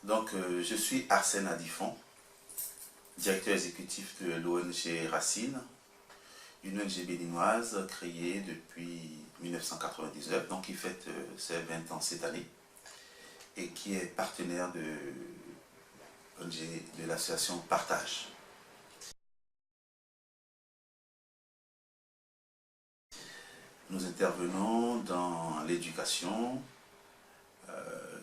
Donc, je suis Arsène Adifon, directeur exécutif de l'ONG Racine, une ONG béninoise créée depuis 1999, donc qui fête ses 20 ans cette année, et qui est partenaire de l'association Partage. Nous intervenons dans l'éducation.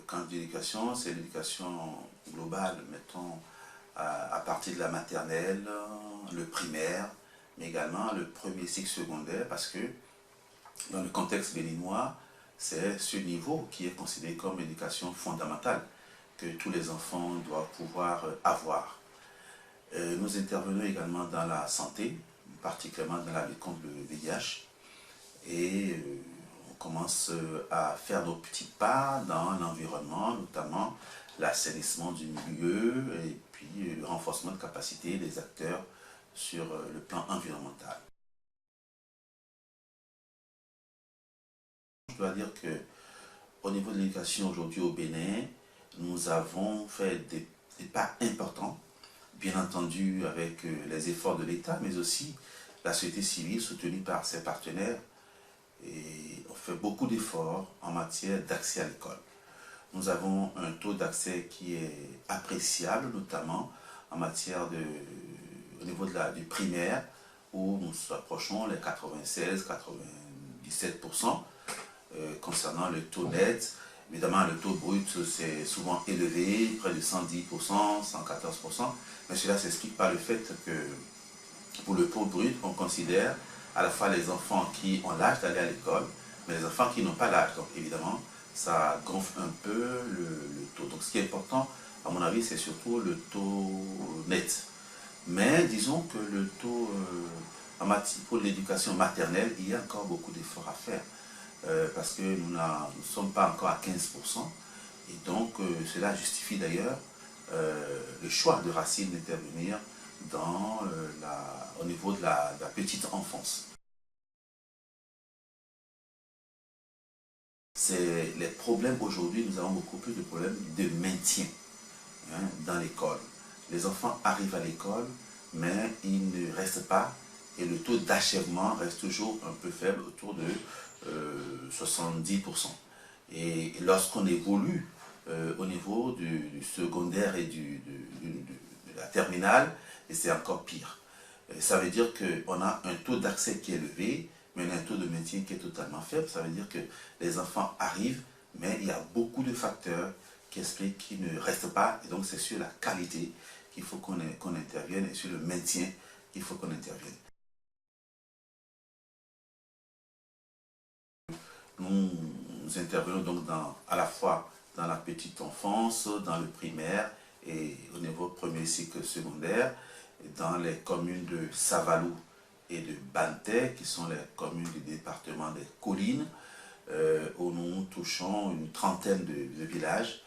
Quand l'éducation, c'est l'éducation globale, mettons, à partir de la maternelle, le primaire, mais également le premier cycle secondaire, parce que dans le contexte béninois, c'est ce niveau qui est considéré comme l'éducation fondamentale que tous les enfants doivent pouvoir avoir. Nous intervenons également dans la santé, particulièrement dans la lutte contre le VIH, et on commence à faire nos petits pas dans l'environnement, notamment l'assainissement du milieu et puis le renforcement de capacité des acteurs sur le plan environnemental. Je dois dire qu'au niveau de l'éducation aujourd'hui au Bénin, nous avons fait des pas importants, bien entendu avec les efforts de l'État, mais aussi la société civile soutenue par ses partenaires. Et on fait beaucoup d'efforts en matière d'accès à l'école. Nous avons un taux d'accès qui est appréciable, notamment en matière au niveau du primaire, où nous approchons les 96-97%. Concernant le taux net, évidemment le taux brut c'est souvent élevé, près de 110%, 114%, mais cela s'explique par le fait que pour le taux brut, on considère à la fois les enfants qui ont l'âge d'aller à l'école, mais les enfants qui n'ont pas l'âge. Donc évidemment, ça gonfle un peu le taux. Donc ce qui est important, à mon avis, c'est surtout le taux net. Mais disons que le taux, pour l'éducation maternelle, il y a encore beaucoup d'efforts à faire. Parce que nous ne sommes pas encore à 15%. Et donc cela justifie d'ailleurs le choix de Racine d'intervenir au niveau de la petite enfance. C'est les problèmes aujourd'hui, nous avons beaucoup plus de problèmes de maintien dans l'école. Les enfants arrivent à l'école, mais ils ne restent pas et le taux d'achèvement reste toujours un peu faible, autour de 70%. Et lorsqu'on évolue au niveau du secondaire et de la terminale, c'est encore pire. Ça veut dire qu'on a un taux d'accès qui est élevé, mais on a un taux de maintien qui est totalement faible. Ça veut dire que les enfants arrivent, mais il y a beaucoup de facteurs qui expliquent qu'ils ne restent pas. Et donc c'est sur la qualité qu'il faut qu'on intervienne et sur le maintien qu'il faut qu'on intervienne. Nous intervenons donc à la fois dans la petite enfance, dans le primaire et au niveau premier cycle secondaire, dans les communes de Savalou et de Banté, qui sont les communes du département des Collines, où nous touchons une trentaine de villages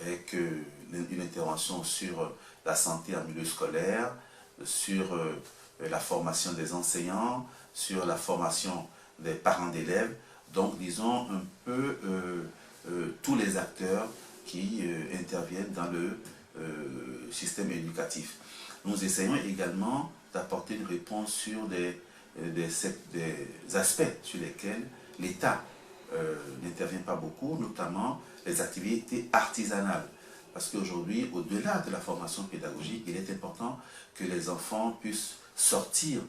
avec une intervention sur la santé en milieu scolaire, sur la formation des enseignants, sur la formation des parents d'élèves, donc disons un peu tous les acteurs qui interviennent dans le système éducatif. Nous essayons également d'apporter une réponse sur des aspects sur lesquels l'État n'intervient pas beaucoup, notamment les activités artisanales. Parce qu'aujourd'hui, au-delà de la formation pédagogique, il est important que les enfants puissent sortir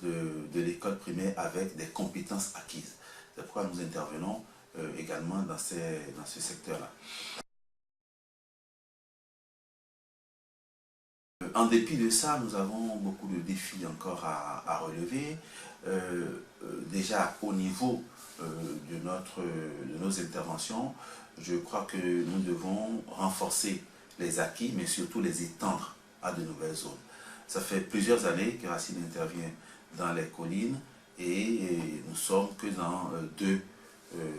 de l'école primaire avec des compétences acquises. C'est pourquoi nous intervenons également dans ce secteur-là. En dépit de ça, nous avons beaucoup de défis encore à relever. Déjà au niveau de nos interventions, je crois que nous devons renforcer les acquis, mais surtout les étendre à de nouvelles zones. Ça fait plusieurs années que Racine intervient dans les collines et nous sommes que dans 2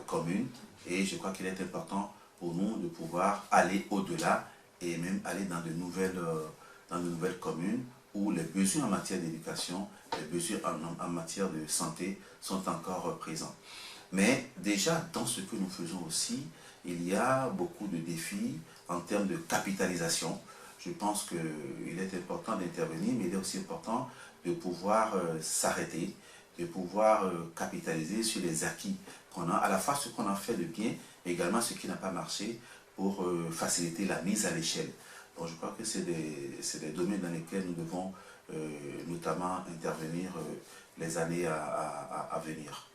communes et je crois qu'il est important pour nous de pouvoir aller au-delà et même aller dans de nouvelles communes où les besoins en matière d'éducation, les besoins en matière de santé sont encore présents. Mais déjà dans ce que nous faisons aussi, il y a beaucoup de défis en termes de capitalisation. Je pense qu'il est important d'intervenir, mais il est aussi important de pouvoir s'arrêter, de pouvoir capitaliser sur les acquis qu'on a, à la fois ce qu'on a fait de bien, mais également ce qui n'a pas marché pour faciliter la mise à l'échelle. Donc je crois que c'est des domaines dans lesquels nous devons notamment intervenir les années à venir.